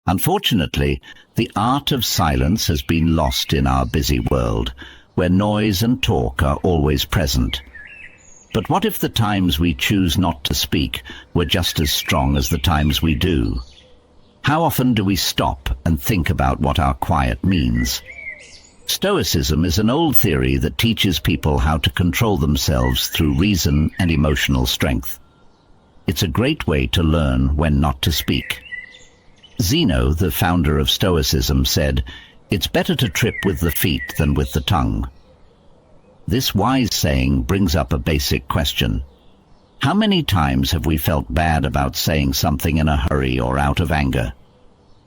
Unfortunately, the art of silence has been lost in our busy world, where noise and talk are always present. But what if the times we choose not to speak were just as strong as the times we do? How often do we stop and think about what our quiet means? Stoicism is an old theory that teaches people how to control themselves through reason and emotional strength. It's a great way to learn when not to speak. Zeno, the founder of Stoicism, said, "It's better to trip with the feet than with the tongue." This wise saying brings up a basic question. How many times have we felt bad about saying something in a hurry or out of anger?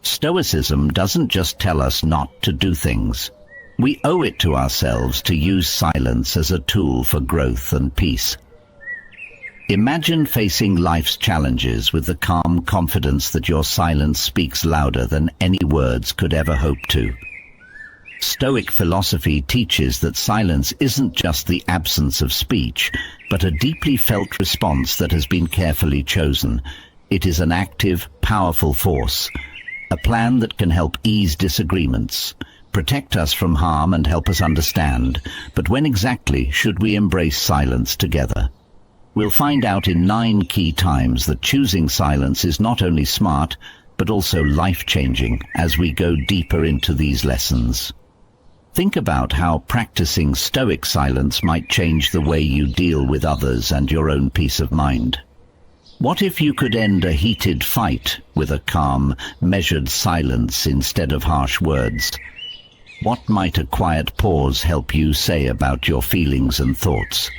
Stoicism doesn't just tell us not to do things. We owe it to ourselves to use silence as a tool for growth and peace. Imagine facing life's challenges with the calm confidence that your silence speaks louder than any words could ever hope to. Stoic philosophy teaches that silence isn't just the absence of speech, but a deeply felt response that has been carefully chosen. It is an active, powerful force, a plan that can help ease disagreements, protect us from harm and help us understand. But when exactly should we embrace silence together? We'll find out in 9 key times that choosing silence is not only smart, but also life-changing as we go deeper into these lessons. Think about how practicing Stoic silence might change the way you deal with others and your own peace of mind. What if you could end a heated fight with a calm, measured silence instead of harsh words? What might a quiet pause help you say about your feelings and thoughts?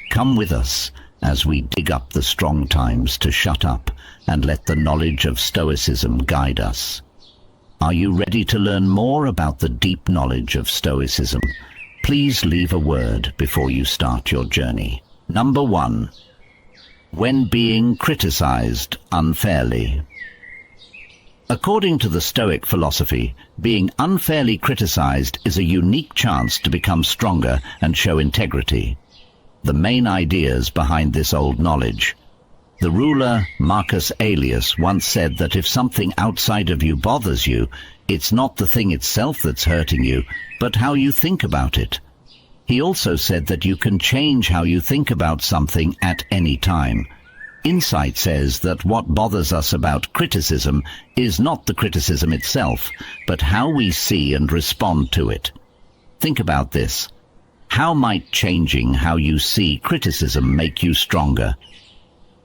Come with us as we dig up the strong times to shut up and let the knowledge of Stoicism guide us. Are you ready to learn more about the deep knowledge of Stoicism? Please leave a word before you start your journey. Number 1. When being criticized unfairly. According to the Stoic philosophy, being unfairly criticized is a unique chance to become stronger and show integrity. The main ideas behind this old knowledge. The ruler Marcus Aurelius once said that if something outside of you bothers you, it's not the thing itself that's hurting you, but how you think about it. He also said that you can change how you think about something at any time. Insight says that what bothers us about criticism is not the criticism itself, but how we see and respond to it. Think about this. How might changing how you see criticism make you stronger?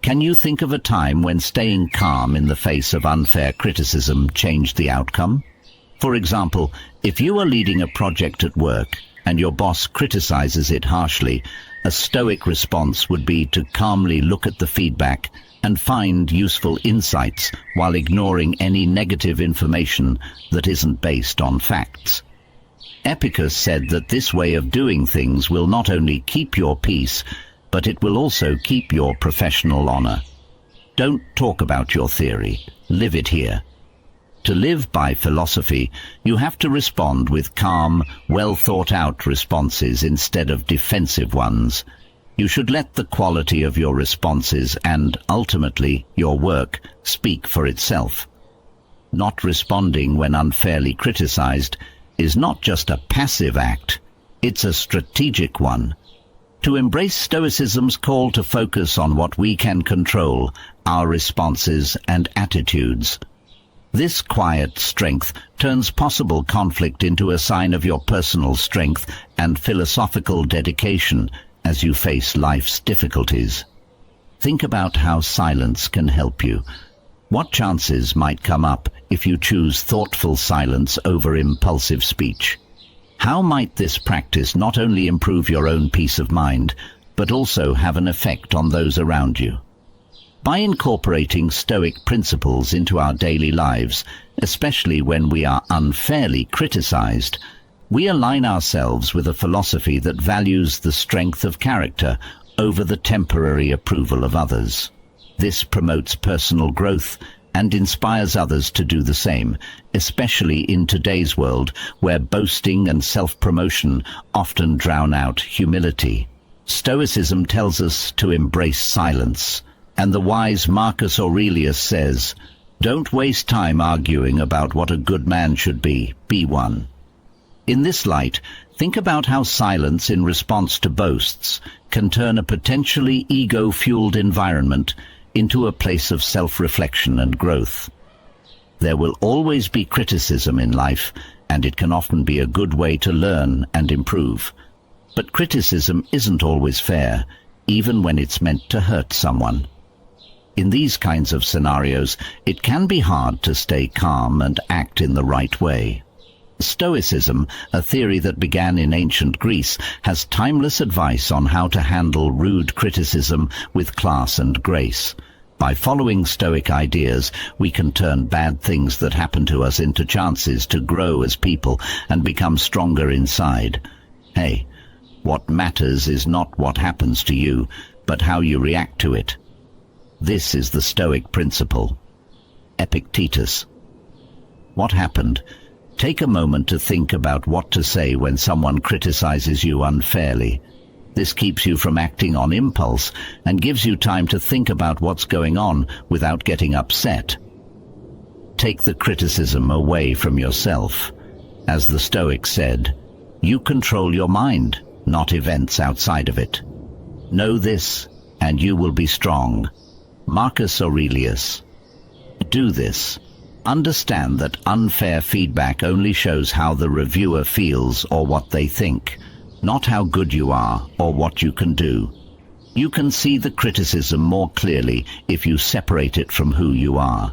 Can you think of a time when staying calm in the face of unfair criticism changed the outcome? For example, if you are leading a project at work and your boss criticizes it harshly, a Stoic response would be to calmly look at the feedback and find useful insights while ignoring any negative information that isn't based on facts. Epicurus said that this way of doing things will not only keep your peace, but it will also keep your professional honor. Don't talk about your theory, live it here. To live by philosophy, you have to respond with calm, well-thought-out responses instead of defensive ones. You should let the quality of your responses and, ultimately, your work speak for itself. Not responding when unfairly criticized is not just a passive act, it's a strategic one. To embrace Stoicism's call to focus on what we can control, our responses and attitudes. This quiet strength turns possible conflict into a sign of your personal strength and philosophical dedication as you face life's difficulties. Think about how silence can help you. What chances might come up if you choose thoughtful silence over impulsive speech? How might this practice not only improve your own peace of mind, but also have an effect on those around you? By incorporating Stoic principles into our daily lives, especially when we are unfairly criticized, we align ourselves with a philosophy that values the strength of character over the temporary approval of others. This promotes personal growth and inspires others to do the same, especially in today's world where boasting and self-promotion often drown out humility. Stoicism tells us to embrace silence, and the wise Marcus Aurelius says, Don't waste time arguing about what a good man should be. Be one. In this light, think about how silence in response to boasts can turn a potentially ego-fueled environment into a place of self-reflection and growth. There will always be criticism in life, and it can often be a good way to learn and improve. But criticism isn't always fair, even when it's meant to hurt someone. In these kinds of scenarios, it can be hard to stay calm and act in the right way. Stoicism, a theory that began in ancient Greece, has timeless advice on how to handle rude criticism with class and grace. By following Stoic ideas, we can turn bad things that happen to us into chances to grow as people and become stronger inside. Hey, what matters is not what happens to you, but how you react to it. This is the Stoic principle. Epictetus. What happened? Take a moment to think about what to say when someone criticizes you unfairly. This keeps you from acting on impulse and gives you time to think about what's going on without getting upset. Take the criticism away from yourself. As the Stoics said, you control your mind, not events outside of it. Know this, and you will be strong. Marcus Aurelius. Do this. Understand that unfair feedback only shows how the reviewer feels or what they think, not how good you are or what you can do. You can see the criticism more clearly if you separate it from who you are.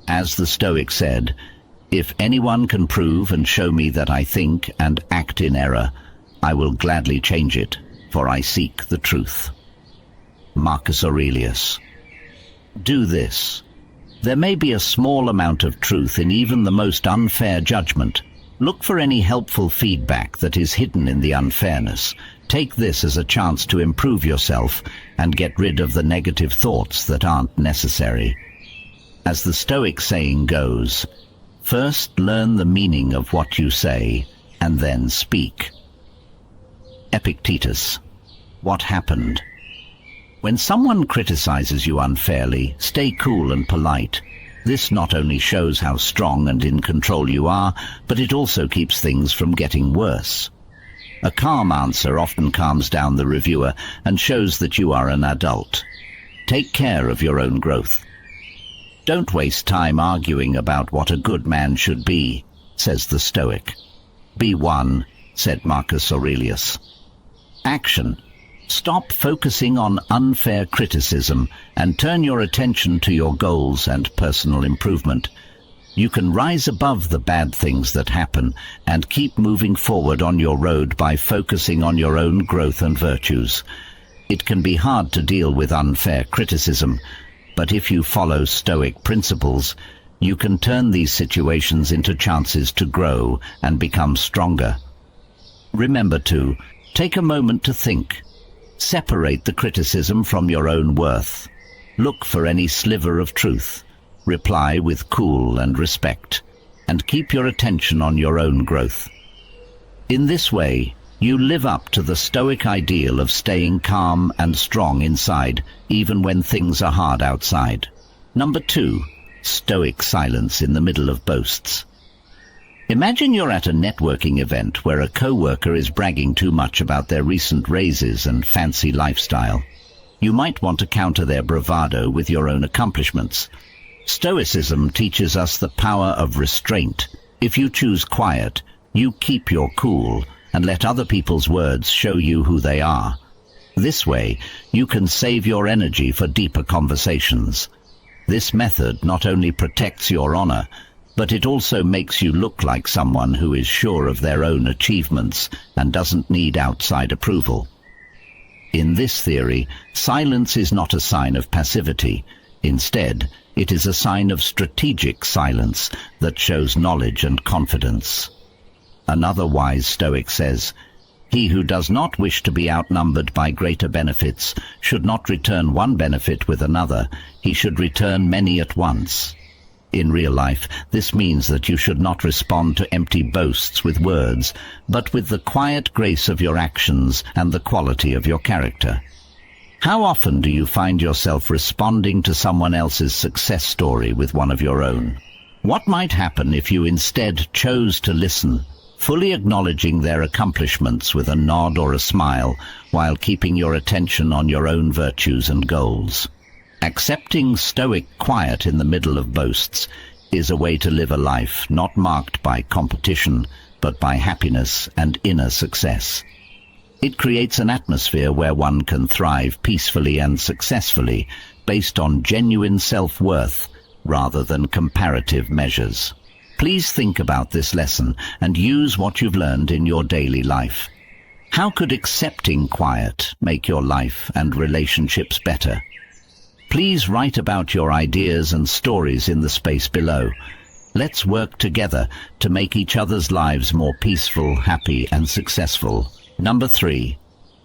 As the Stoic said, if anyone can prove and show me that I think and act in error, I will gladly change it, for I seek the truth. Marcus Aurelius. Do this. There may be a small amount of truth in even the most unfair judgment. Look for any helpful feedback that is hidden in the unfairness. Take this as a chance to improve yourself and get rid of the negative thoughts that aren't necessary. As the Stoic saying goes, first learn the meaning of what you say and then speak. Epictetus. What happened? When someone criticizes you unfairly, stay cool and polite. This not only shows how strong and in control you are, but it also keeps things from getting worse. A calm answer often calms down the reviewer and shows that you are an adult. Take care of your own growth. Don't waste time arguing about what a good man should be, says the Stoic. Be one, said Marcus Aurelius. Action. Stop focusing on unfair criticism and turn your attention to your goals and personal improvement. You can rise above the bad things that happen and keep moving forward on your road by focusing on your own growth and virtues. It can be hard to deal with unfair criticism, but if you follow Stoic principles, you can turn these situations into chances to grow and become stronger. Remember to take a moment to think. Separate the criticism from your own worth. Look for any sliver of truth. Reply with cool and respect, and keep your attention on your own growth. In this way, you live up to the Stoic ideal of staying calm and strong inside, even when things are hard outside. Number 2, Stoic silence in the middle of boasts. Imagine you're at a networking event where a co-worker is bragging too much about their recent raises and fancy lifestyle. You might want to counter their bravado with your own accomplishments. Stoicism teaches us the power of restraint. If you choose quiet, you keep your cool and let other people's words show you who they are. This way, you can save your energy for deeper conversations. This method not only protects your honor, but it also makes you look like someone who is sure of their own achievements and doesn't need outside approval. In this theory, silence is not a sign of passivity. Instead, it is a sign of strategic silence that shows knowledge and confidence. Another wise Stoic says, "He who does not wish to be outnumbered by greater benefits should not return one benefit with another. He should return many at once." In real life, this means that you should not respond to empty boasts with words, but with the quiet grace of your actions and the quality of your character. How often do you find yourself responding to someone else's success story with one of your own? What might happen if you instead chose to listen, fully acknowledging their accomplishments with a nod or a smile, while keeping your attention on your own virtues and goals? Accepting stoic quiet in the middle of boasts is a way to live a life not marked by competition, but by happiness and inner success. It creates an atmosphere where one can thrive peacefully and successfully, based on genuine self-worth rather than comparative measures. Please think about this lesson and use what you've learned in your daily life. How could accepting quiet make your life and relationships better? Please write about your ideas and stories in the space below. Let's work together to make each other's lives more peaceful, happy, and successful. Number 3.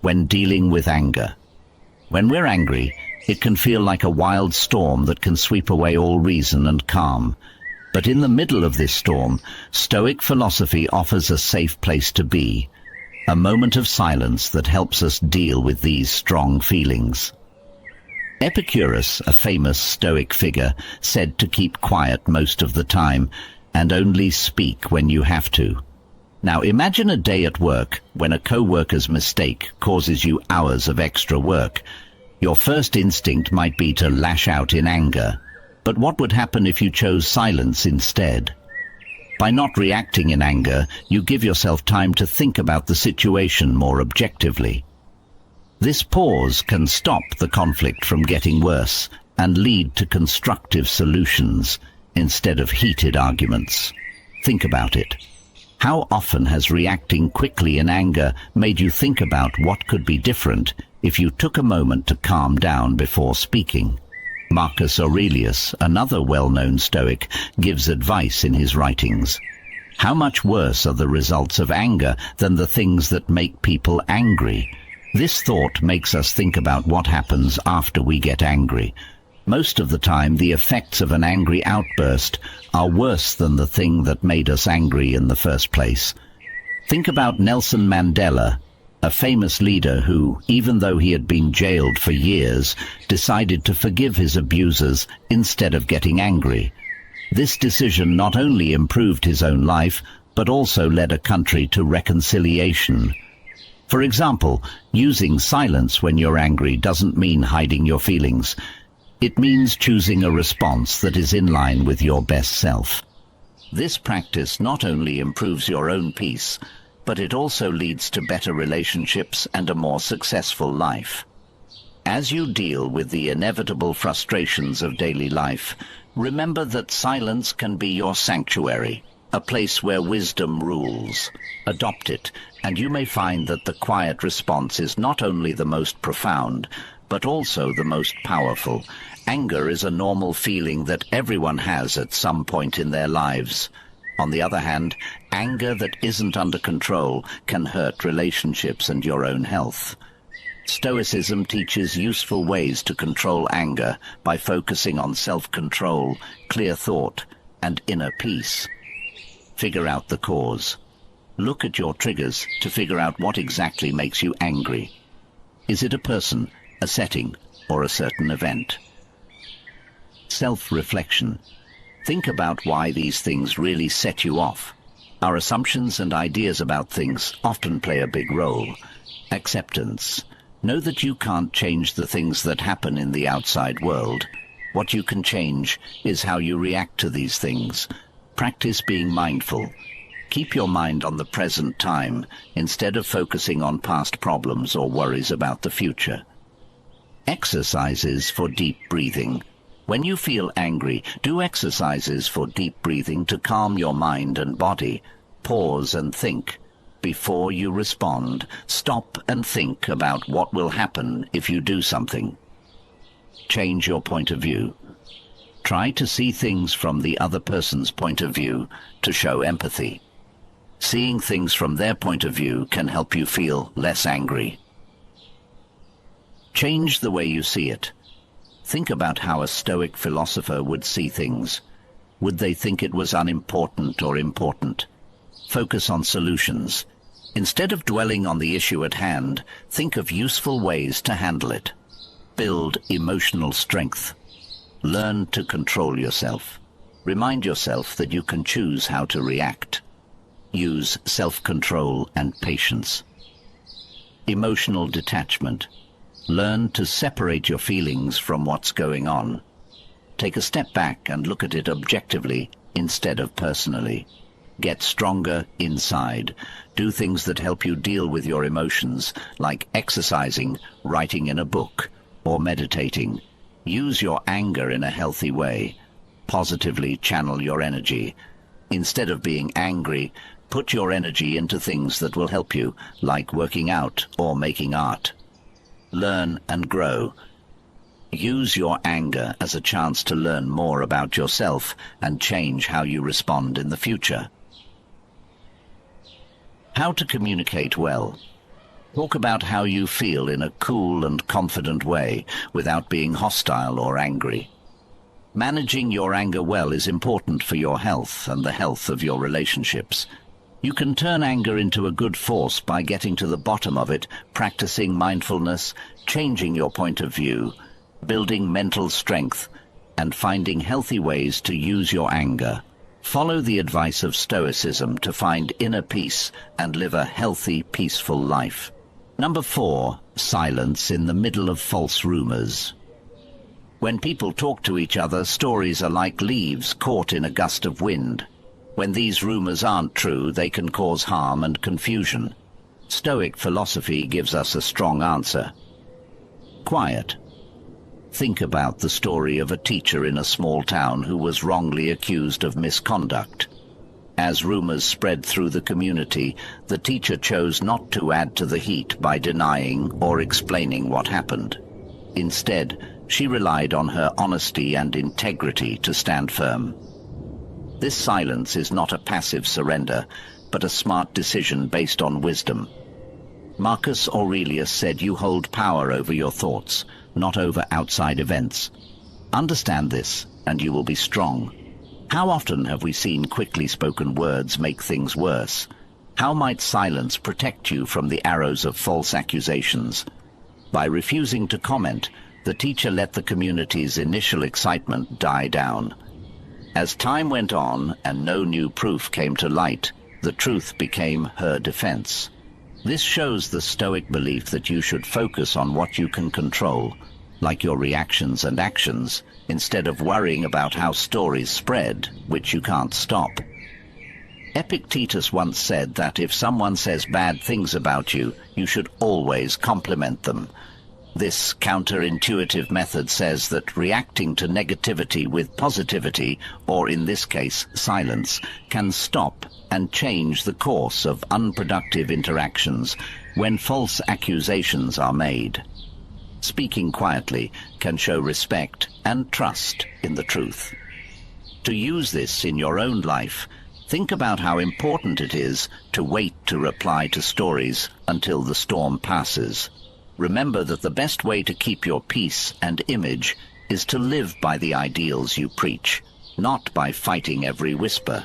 When dealing with anger. When we're angry, it can feel like a wild storm that can sweep away all reason and calm. But in the middle of this storm, Stoic philosophy offers a safe place to be, a moment of silence that helps us deal with these strong feelings. Epicurus, a famous Stoic figure, said to keep quiet most of the time and only speak when you have to. Now imagine a day at work when a co-worker's mistake causes you hours of extra work. Your first instinct might be to lash out in anger, but what would happen if you chose silence instead? By not reacting in anger, you give yourself time to think about the situation more objectively. This pause can stop the conflict from getting worse and lead to constructive solutions instead of heated arguments. Think about it. How often has reacting quickly in anger made you think about what could be different if you took a moment to calm down before speaking? Marcus Aurelius, another well-known Stoic, gives advice in his writings. How much worse are the results of anger than the things that make people angry? This thought makes us think about what happens after we get angry. Most of the time, the effects of an angry outburst are worse than the thing that made us angry in the first place. Think about Nelson Mandela, a famous leader who, even though he had been jailed for years, decided to forgive his abusers instead of getting angry. This decision not only improved his own life, but also led a country to reconciliation. For example, using silence when you're angry doesn't mean hiding your feelings. It means choosing a response that is in line with your best self. This practice not only improves your own peace, but it also leads to better relationships and a more successful life. As you deal with the inevitable frustrations of daily life, remember that silence can be your sanctuary, a place where wisdom rules. Adopt it, and you may find that the quiet response is not only the most profound, but also the most powerful. Anger is a normal feeling that everyone has at some point in their lives. On the other hand, anger that isn't under control can hurt relationships and your own health. Stoicism teaches useful ways to control anger by focusing on self-control, clear thought, and inner peace. Figure out the cause. Look at your triggers to figure out what exactly makes you angry. Is it a person, a setting, or a certain event? Self-reflection. Think about why these things really set you off. Our assumptions and ideas about things often play a big role. Acceptance. Know that you can't change the things that happen in the outside world. What you can change is how you react to these things. Practice being mindful. Keep your mind on the present time instead of focusing on past problems or worries about the future. Exercises for deep breathing. When you feel angry, do exercises for deep breathing to calm your mind and body. Pause and think. Before you respond, stop and think about what will happen if you do something. Change your point of view. Try to see things from the other person's point of view to show empathy. Seeing things from their point of view can help you feel less angry. Change the way you see it. Think about how a Stoic philosopher would see things. Would they think it was unimportant or important? Focus on solutions. Instead of dwelling on the issue at hand, think of useful ways to handle it. Build emotional strength. Learn to control yourself. Remind yourself that you can choose how to react. Use self-control and patience. Emotional detachment. Learn to separate your feelings from what's going on. Take a step back and look at it objectively instead of personally. Get stronger inside. Do things that help you deal with your emotions, like exercising, writing in a book, or meditating. Use your anger in a healthy way. Positively channel your energy. Instead of being angry, put your energy into things that will help you, like working out or making art. Learn and grow. Use your anger as a chance to learn more about yourself and change how you respond in the future. How to communicate well. Talk about how you feel in a cool and confident way without being hostile or angry. Managing your anger well is important for your health and the health of your relationships. You can turn anger into a good force by getting to the bottom of it, practicing mindfulness, changing your point of view, building mental strength, and finding healthy ways to use your anger. Follow the advice of Stoicism to find inner peace and live a healthy, peaceful life. Number 4, silence in the middle of false rumors. When people talk to each other, stories are like leaves caught in a gust of wind. When these rumors aren't true, they can cause harm and confusion. Stoic philosophy gives us a strong answer. Quiet. Think about the story of a teacher in a small town who was wrongly accused of misconduct. As rumors spread through the community, the teacher chose not to add to the heat by denying or explaining what happened. Instead, she relied on her honesty and integrity to stand firm. This silence is not a passive surrender, but a smart decision based on wisdom. Marcus Aurelius said, "You hold power over your thoughts, not over outside events." Understand this, and you will be strong. How often have we seen quickly spoken words make things worse? How might silence protect you from the arrows of false accusations? By refusing to comment, the teacher let the community's initial excitement die down. As time went on and no new proof came to light, the truth became her defense. This shows the Stoic belief that you should focus on what you can control, like your reactions and actions, instead of worrying about how stories spread, which you can't stop. Epictetus once said that if someone says bad things about you, you should always compliment them. This counterintuitive method says that reacting to negativity with positivity, or in this case, silence, can stop and change the course of unproductive interactions when false accusations are made. Speaking quietly can show respect and trust in the truth. To use this in your own life, think about how important it is to wait to reply to stories until the storm passes. Remember that the best way to keep your peace and image is to live by the ideals you preach, not by fighting every whisper.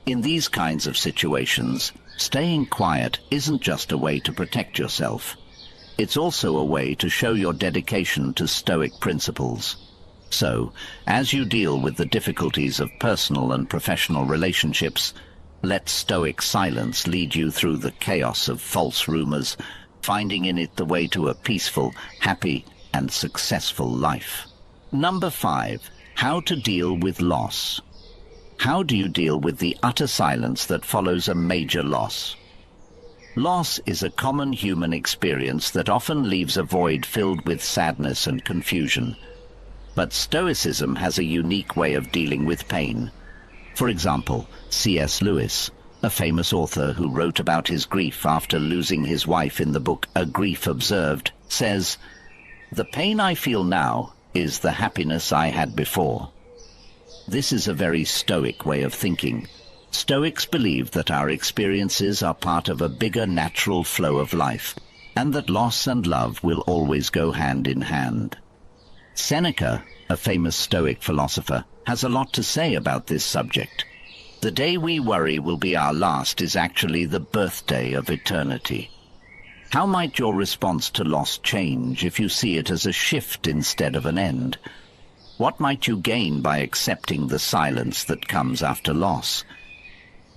In these kinds of situations, staying quiet isn't just a way to protect yourself. It's also a way to show your dedication to Stoic principles. So, as you deal with the difficulties of personal and professional relationships, let Stoic silence lead you through the chaos of false rumors, finding in it the way to a peaceful, happy, and successful life. Number 5, how to deal with loss. How do you deal with the utter silence that follows a major loss? Loss is a common human experience that often leaves a void filled with sadness and confusion. But Stoicism has a unique way of dealing with pain. For example, C.S. Lewis, a famous author who wrote about his grief after losing his wife in the book A Grief Observed, says, "The pain I feel now is the happiness I had before." This is a very Stoic way of thinking. Stoics believe that our experiences are part of a bigger natural flow of life, and that loss and love will always go hand in hand. Seneca, a famous Stoic philosopher, has a lot to say about this subject. The day we worry will be our last is actually the birthday of eternity. How might your response to loss change if you see it as a shift instead of an end? What might you gain by accepting the silence that comes after loss?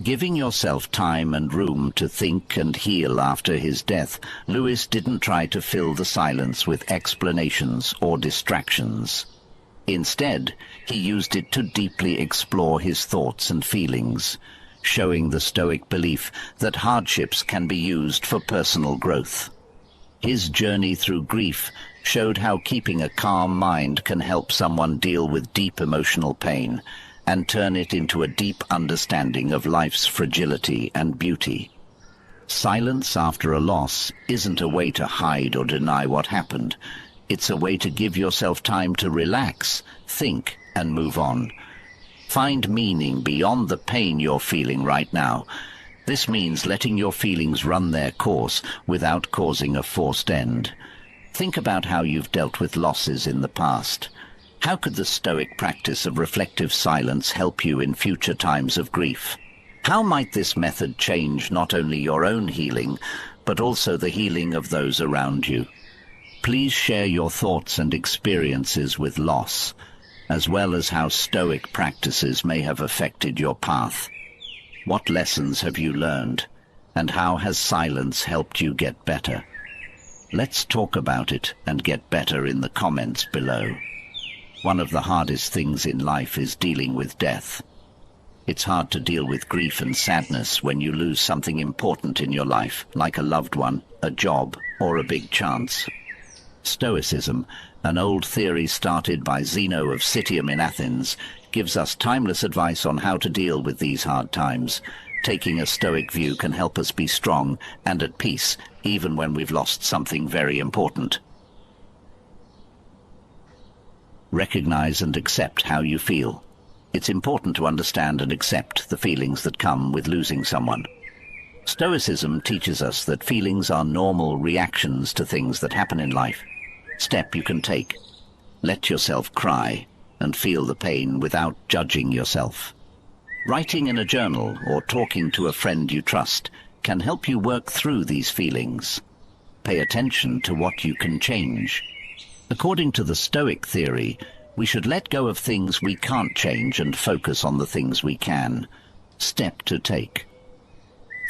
Giving yourself time and room to think and heal after his death, Lewis didn't try to fill the silence with explanations or distractions. Instead, he used it to deeply explore his thoughts and feelings, showing the Stoic belief that hardships can be used for personal growth. His journey through grief showed how keeping a calm mind can help someone deal with deep emotional pain and turn it into a deep understanding of life's fragility and beauty. Silence after a loss isn't a way to hide or deny what happened. It's a way to give yourself time to relax, think, and move on. Find meaning beyond the pain you're feeling right now. This means letting your feelings run their course without causing a forced end. Think about how you've dealt with losses in the past. How could the Stoic practice of reflective silence help you in future times of grief? How might this method change not only your own healing, but also the healing of those around you? Please share your thoughts and experiences with loss, as well as how Stoic practices may have affected your path. What lessons have you learned, and how has silence helped you get better? Let's talk about it and get better in the comments below. One of the hardest things in life is dealing with death. It's hard to deal with grief and sadness when you lose something important in your life, like a loved one, a job, or a big chance. Stoicism, an old theory started by Zeno of Citium in Athens, gives us timeless advice on how to deal with these hard times. Taking a Stoic view can help us be strong and at peace, even when we've lost something very important. Recognize and accept how you feel. It's important to understand and accept the feelings that come with losing someone. Stoicism teaches us that feelings are normal reactions to things that happen in life. Step you can take. Let yourself cry and feel the pain without judging yourself. Writing in a journal or talking to a friend you trust can help you work through these feelings. Pay attention to what you can change. According to the Stoic theory, we should let go of things we can't change and focus on the things we can. Step to take.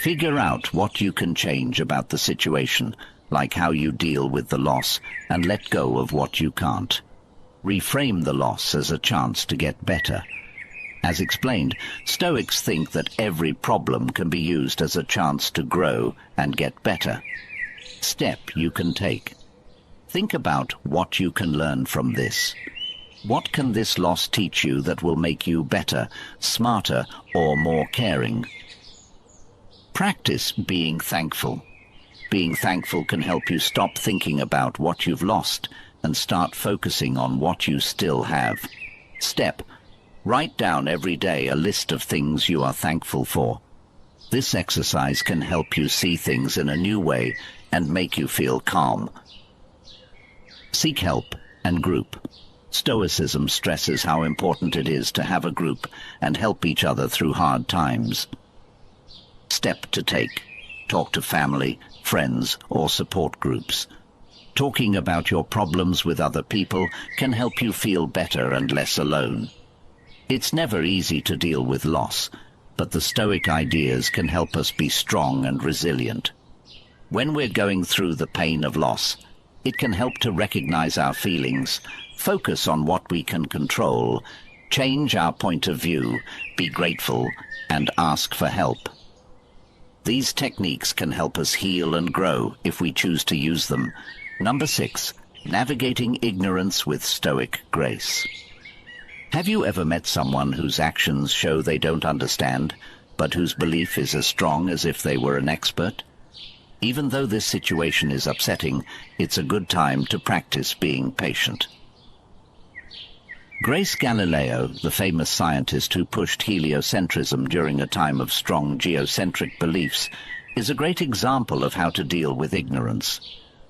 Figure out what you can change about the situation, like how you deal with the loss, and let go of what you can't. Reframe the loss as a chance to get better. As explained, Stoics think that every problem can be used as a chance to grow and get better. Step you can take. Think about what you can learn from this. What can this loss teach you that will make you better, smarter, or more caring? Practice being thankful. Being thankful can help you stop thinking about what you've lost and start focusing on what you still have. Step: write down every day a list of things you are thankful for. This exercise can help you see things in a new way and make you feel calm. Seek help and group. Stoicism stresses how important it is to have a group and help each other through hard times. Step to take. Talk to family, friends, or support groups. Talking about your problems with other people can help you feel better and less alone. It's never easy to deal with loss, but the Stoic ideas can help us be strong and resilient. When we're going through the pain of loss, it can help to recognize our feelings, focus on what we can control, change our point of view, be grateful, and ask for help. These techniques can help us heal and grow if we choose to use them. Number 6, navigating ignorance with Stoic grace. Have you ever met someone whose actions show they don't understand, but whose belief is as strong as if they were an expert? Even though this situation is upsetting, it's a good time to practice being patient. Grace Galileo, the famous scientist who pushed heliocentrism during a time of strong geocentric beliefs, is a great example of how to deal with ignorance.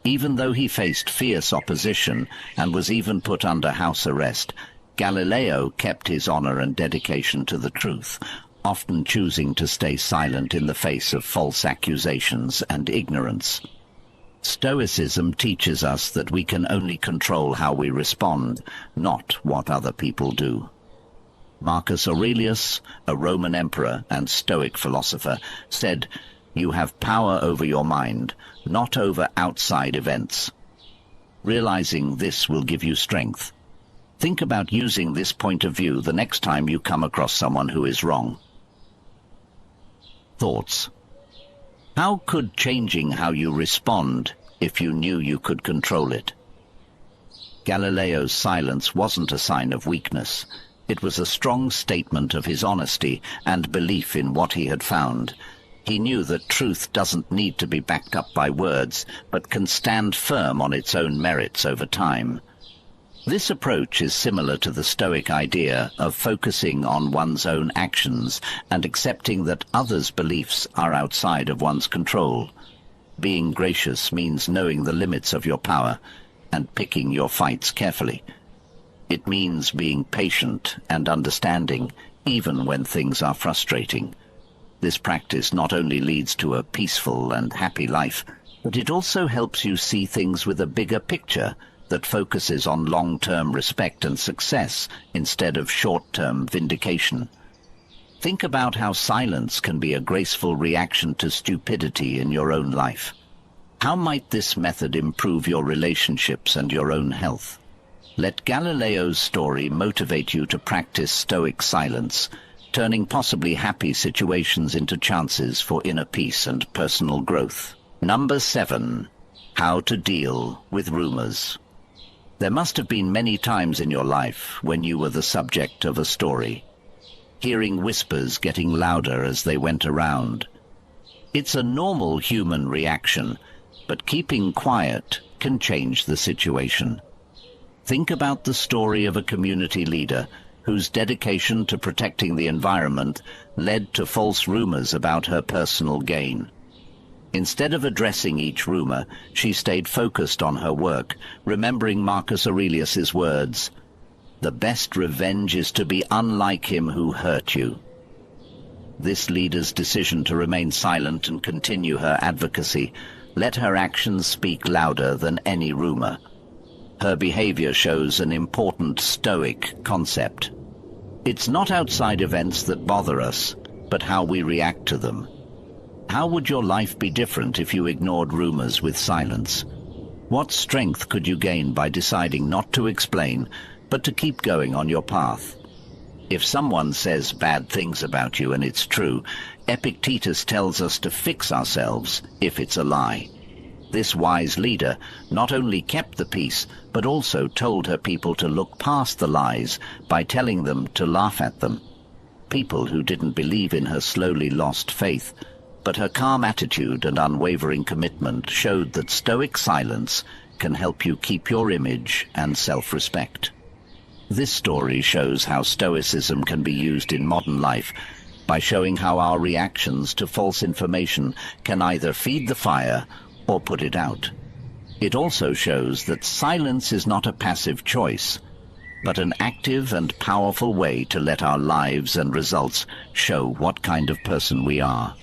Even though he faced fierce opposition and was even put under house arrest, Galileo kept his honor and dedication to the truth, often choosing to stay silent in the face of false accusations and ignorance. Stoicism teaches us that we can only control how we respond, not what other people do. Marcus Aurelius, a Roman emperor and Stoic philosopher, said, "You have power over your mind, not over outside events." Realizing this will give you strength. Think about using this point of view the next time you come across someone who is wrong. Thoughts. How could changing how you respond if you knew you could control it? Galileo's silence wasn't a sign of weakness. It was a strong statement of his honesty and belief in what he had found. He knew that truth doesn't need to be backed up by words, but can stand firm on its own merits over time. This approach is similar to the Stoic idea of focusing on one's own actions and accepting that others' beliefs are outside of one's control. Being gracious means knowing the limits of your power and picking your fights carefully. It means being patient and understanding, even when things are frustrating. This practice not only leads to a peaceful and happy life, but it also helps you see things with a bigger picture that focuses on long-term respect and success instead of short-term vindication. Think about how silence can be a graceful reaction to stupidity in your own life. How might this method improve your relationships and your own health? Let Galileo's story motivate you to practice Stoic silence, turning possibly happy situations into chances for inner peace and personal growth. Number 7. How to deal with rumors. There must have been many times in your life when you were the subject of a story, hearing whispers getting louder as they went around. It's a normal human reaction, but keeping quiet can change the situation. Think about the story of a community leader whose dedication to protecting the environment led to false rumors about her personal gain. Instead of addressing each rumor, she stayed focused on her work, remembering Marcus Aurelius's words, "The best revenge is to be unlike him who hurt you." This leader's decision to remain silent and continue her advocacy let her actions speak louder than any rumor. Her behavior shows an important Stoic concept. It's not outside events that bother us, but how we react to them. How would your life be different if you ignored rumors with silence? What strength could you gain by deciding not to explain, but to keep going on your path? If someone says bad things about you and it's true, Epictetus tells us to fix ourselves if it's a lie. This wise leader not only kept the peace, but also told her people to look past the lies by telling them to laugh at them. People who didn't believe in her slowly lost faith, but her calm attitude and unwavering commitment showed that Stoic silence can help you keep your image and self-respect. This story shows how Stoicism can be used in modern life by showing how our reactions to false information can either feed the fire or put it out. It also shows that silence is not a passive choice, but an active and powerful way to let our lives and results show what kind of person we are.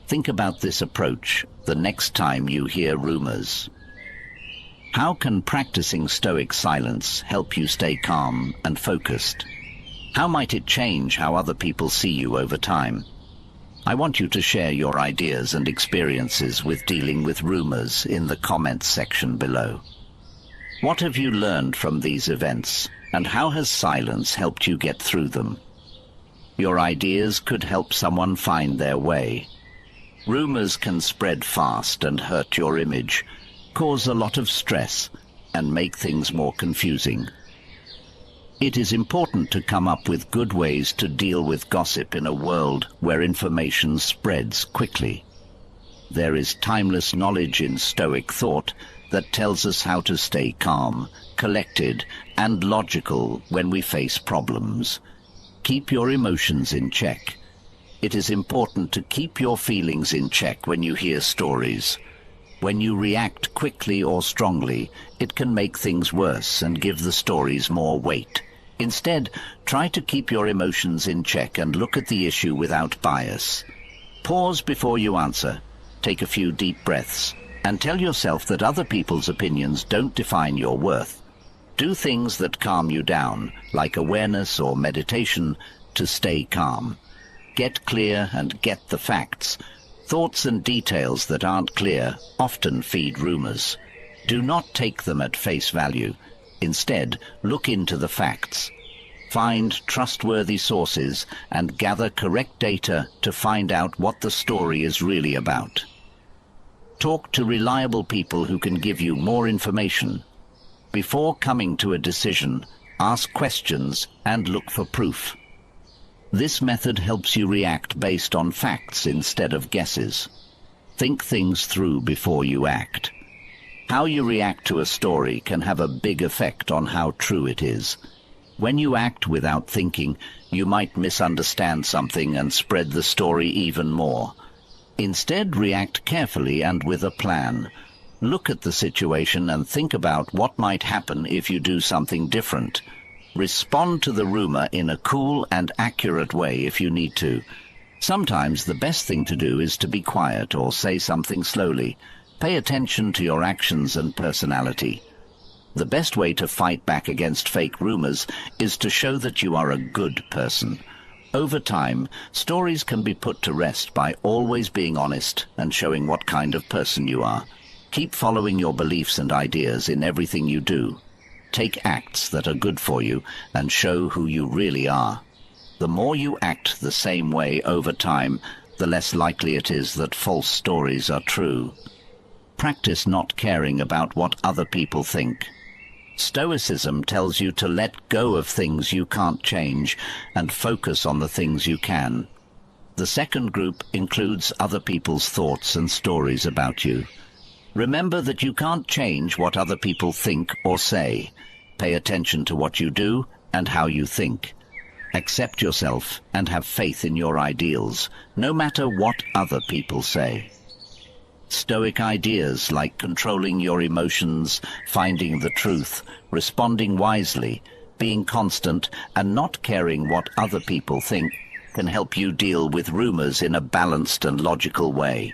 Think about this approach the next time you hear rumors. How can practicing Stoic silence help you stay calm and focused? How might it change how other people see you over time? I want you to share your ideas and experiences with dealing with rumors in the comments section below. What have you learned from these events, and how has silence helped you get through them? Your ideas could help someone find their way. Rumors can spread fast and hurt your image, cause a lot of stress, and make things more confusing. It is important to come up with good ways to deal with gossip in a world where information spreads quickly. There is timeless knowledge in Stoic thought that tells us how to stay calm, collected, and logical when we face problems. Keep your emotions in check. It is important to keep your feelings in check when you hear stories. When you react quickly or strongly, it can make things worse and give the stories more weight. Instead, try to keep your emotions in check and look at the issue without bias. Pause before you answer, take a few deep breaths, And tell yourself that other people's opinions don't define your worth. Do things that calm you down, like awareness or meditation, to stay calm. Get clear and get the facts. Thoughts and details that aren't clear often feed rumors. Do not take them at face value. Instead, look into the facts. Find trustworthy sources and gather correct data to find out what the story is really about. Talk to reliable people who can give you more information. Before coming to a decision, ask questions and look for proof. This method helps you react based on facts instead of guesses. Think things through before you act. How you react to a story can have a big effect on how true it is. When you act without thinking, you might misunderstand something and spread the story even more. Instead, react carefully and with a plan. Look at the situation and think about what might happen if you do something different. Respond to the rumor in a cool and accurate way if you need to. Sometimes the best thing to do is to be quiet or say something slowly. Pay attention to your actions and personality. The best way to fight back against fake rumors is to show that you are a good person. Over time, stories can be put to rest by always being honest and showing what kind of person you are. Keep following your beliefs and ideas in everything you do. Take acts that are good for you and show who you really are. The more you act the same way over time, the less likely it is that false stories are true. Practice not caring about what other people think. Stoicism tells you to let go of things you can't change and focus on the things you can. The second group includes other people's thoughts and stories about you. Remember that you can't change what other people think or say. Pay attention to what you do and how you think. Accept yourself and have faith in your ideals, no matter what other people say. Stoic ideas like controlling your emotions, finding the truth, responding wisely, being constant, and not caring what other people think can help you deal with rumors in a balanced and logical way.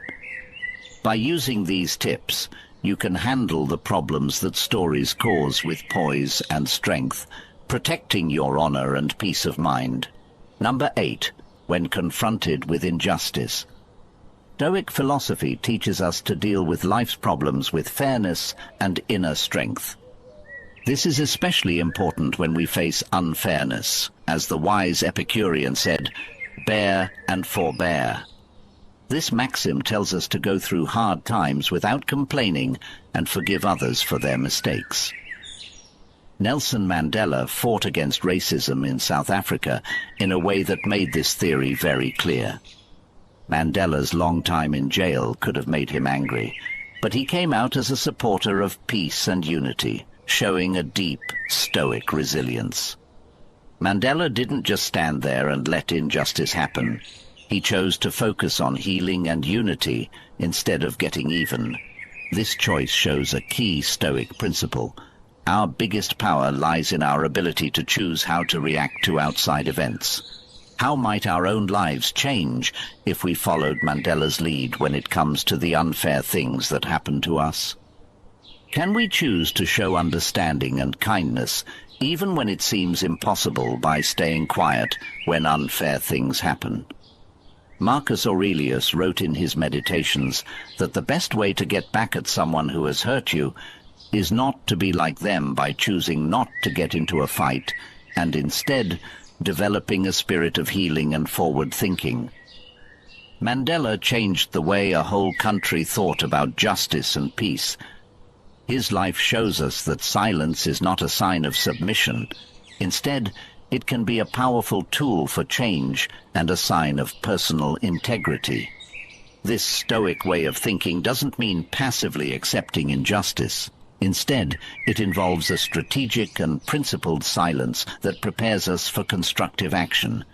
By using these tips, you can handle the problems that stories cause with poise and strength, protecting your honor and peace of mind. Number 8. When confronted with injustice. Stoic philosophy teaches us to deal with life's problems with fairness and inner strength. This is especially important when we face unfairness. As the wise Epicurean said, "Bear and forbear." This maxim tells us to go through hard times without complaining and forgive others for their mistakes. Nelson Mandela fought against racism in South Africa in a way that made this theory very clear. Mandela's long time in jail could have made him angry, but he came out as a supporter of peace and unity, showing a deep, stoic resilience. Mandela didn't just stand there and let injustice happen. He chose to focus on healing and unity instead of getting even. This choice shows a key Stoic principle. Our biggest power lies in our ability to choose how to react to outside events. How might our own lives change if we followed Mandela's lead when it comes to the unfair things that happen to us? Can we choose to show understanding and kindness even when it seems impossible by staying quiet when unfair things happen? Marcus Aurelius wrote in his Meditations that the best way to get back at someone who has hurt you is not to be like them by choosing not to get into a fight, and instead developing a spirit of healing and forward thinking. Mandela changed the way a whole country thought about justice and peace. His life shows us that silence is not a sign of submission. Instead, it can be a powerful tool for change and a sign of personal integrity. This Stoic way of thinking doesn't mean passively accepting injustice. Instead, it involves a strategic and principled silence that prepares us for constructive action.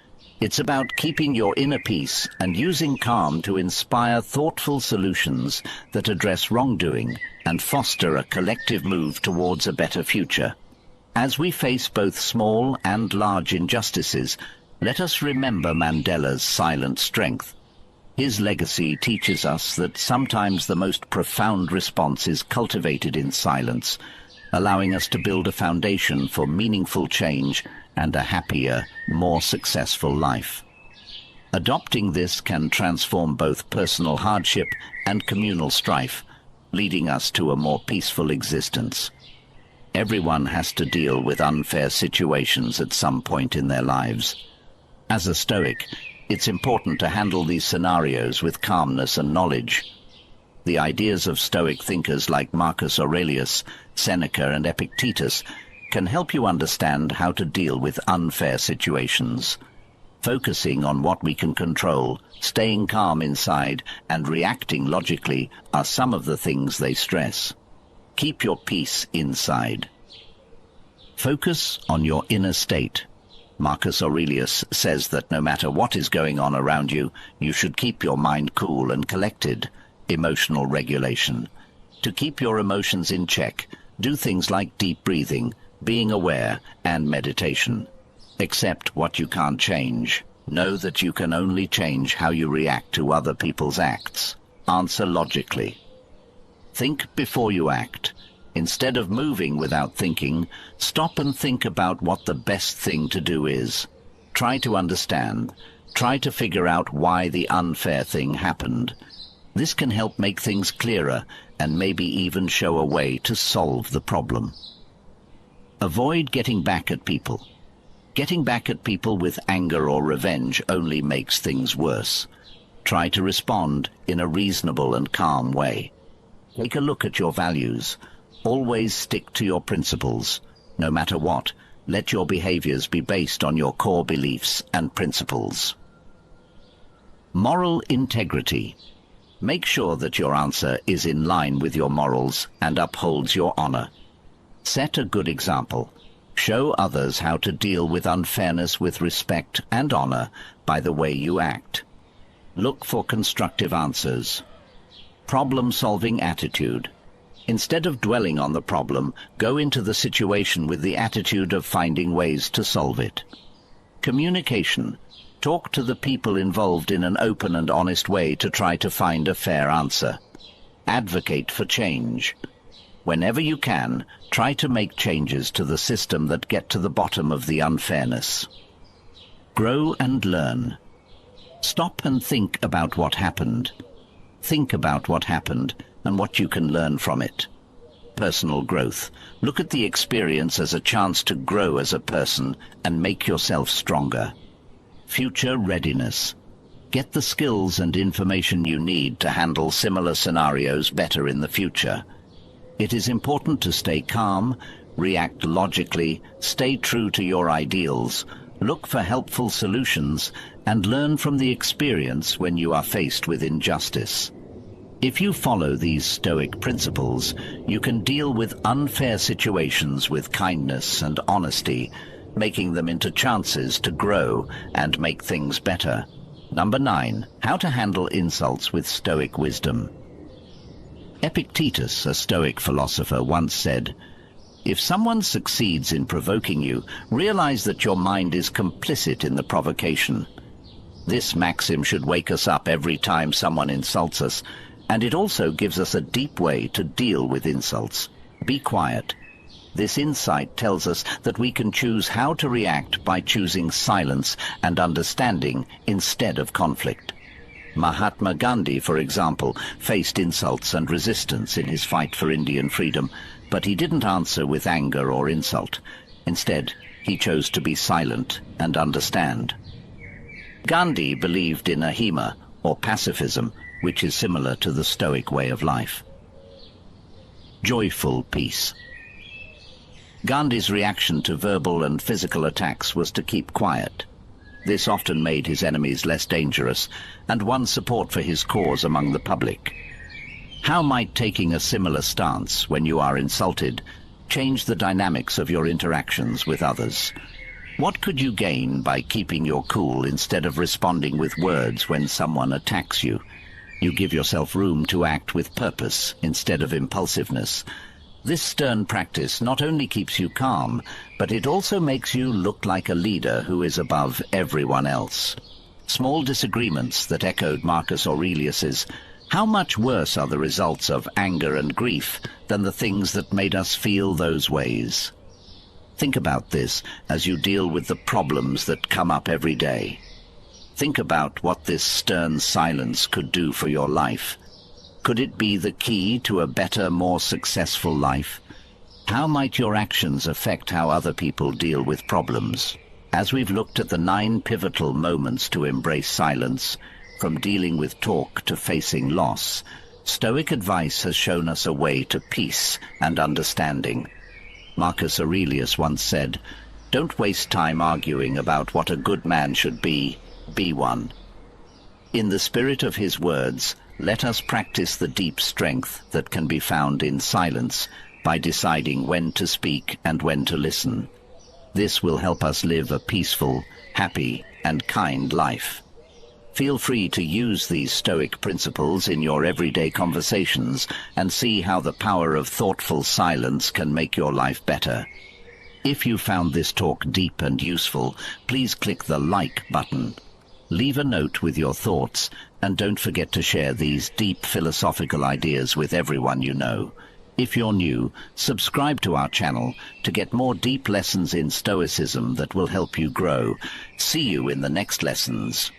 It's about keeping your inner peace and using calm to inspire thoughtful solutions that address wrongdoing and foster a collective move towards a better future. As we face both small and large injustices, let us remember Mandela's silent strength. His legacy teaches us that sometimes the most profound response is cultivated in silence, allowing us to build a foundation for meaningful change and a happier, more successful life. Adopting this can transform both personal hardship and communal strife, leading us to a more peaceful existence. Everyone has to deal with unfair situations at some point in their lives. As a Stoic, it's important to handle these scenarios with calmness and knowledge. The ideas of Stoic thinkers like Marcus Aurelius, Seneca, and Epictetus can help you understand how to deal with unfair situations. Focusing on what we can control, staying calm inside, and reacting logically are some of the things they stress. Keep your peace inside. Focus on your inner state. Marcus Aurelius says that no matter what is going on around you, you should keep your mind cool and collected. Emotional regulation. To keep your emotions in check, do things like deep breathing, being aware, and meditation. Accept what you can't change. Know that you can only change how you react to other people's acts. Answer logically. Think before you act. Instead of moving without thinking, stop and think about what the best thing to do is. Try to understand. Try to figure out why the unfair thing happened. This can help make things clearer and maybe even show a way to solve the problem. Avoid getting back at people. Getting back at people with anger or revenge only makes things worse. Try to respond in a reasonable and calm way. Take a look at your values. Always stick to your principles. No matter what, let your behaviors be based on your core beliefs and principles. Moral integrity. Make sure that your answer is in line with your morals and upholds your honor. Set a good example. Show others how to deal with unfairness with respect and honor by the way you act. Look for constructive answers. Problem-solving attitude. Instead of dwelling on the problem, go into the situation with the attitude of finding ways to solve it. Communication. Talk to the people involved in an open and honest way to try to find a fair answer. Advocate for change. Whenever you can, try to make changes to the system that get to the bottom of the unfairness. Grow and learn. Stop and think about what happened. Think about what happened and what you can learn from it. Personal growth. Look at the experience as a chance to grow as a person and make yourself stronger. Future readiness. Get the skills and information you need to handle similar scenarios better in the future. It is important to stay calm, react logically, stay true to your ideals, look for helpful solutions, and learn from the experience when you are faced with injustice. If you follow these Stoic principles, you can deal with unfair situations with kindness and honesty, making them into chances to grow and make things better. Number 9. How to handle insults with Stoic wisdom. Epictetus, a Stoic philosopher, once said, "If someone succeeds in provoking you, realize that your mind is complicit in the provocation." This maxim should wake us up every time someone insults us, and it also gives us a deep way to deal with insults. Be quiet. This insight tells us that we can choose how to react by choosing silence and understanding instead of conflict. Mahatma Gandhi, for example, faced insults and resistance in his fight for Indian freedom, but he didn't answer with anger or insult. Instead, he chose to be silent and understand. Gandhi believed in ahimsa, or pacifism, which is similar to the Stoic way of life. Joyful peace. Gandhi's reaction to verbal and physical attacks was to keep quiet. This often made his enemies less dangerous and won support for his cause among the public. How might taking a similar stance when you are insulted change the dynamics of your interactions with others? What could you gain by keeping your cool instead of responding with words when someone attacks you? You give yourself room to act with purpose instead of impulsiveness. This stern practice not only keeps you calm, but it also makes you look like a leader who is above everyone else. Small disagreements that echoed Marcus Aurelius's, "How much worse are the results of anger and grief than the things that made us feel those ways?" Think about this as you deal with the problems that come up every day. Think about what this stern silence could do for your life. Could it be the key to a better, more successful life? How might your actions affect how other people deal with problems? As we've looked at the 9 pivotal moments to embrace silence, from dealing with talk to facing loss, Stoic advice has shown us a way to peace and understanding. Marcus Aurelius once said, "Don't waste time arguing about what a good man should be one." In the spirit of his words, let us practice the deep strength that can be found in silence by deciding when to speak and when to listen. This will help us live a peaceful, happy, and kind life. Feel free to use these Stoic principles in your everyday conversations and see how the power of thoughtful silence can make your life better. If you found this talk deep and useful, please click the like button. Leave a note with your thoughts, and don't forget to share these deep philosophical ideas with everyone you know. If you're new, subscribe to our channel to get more deep lessons in Stoicism that will help you grow. See you in the next lessons.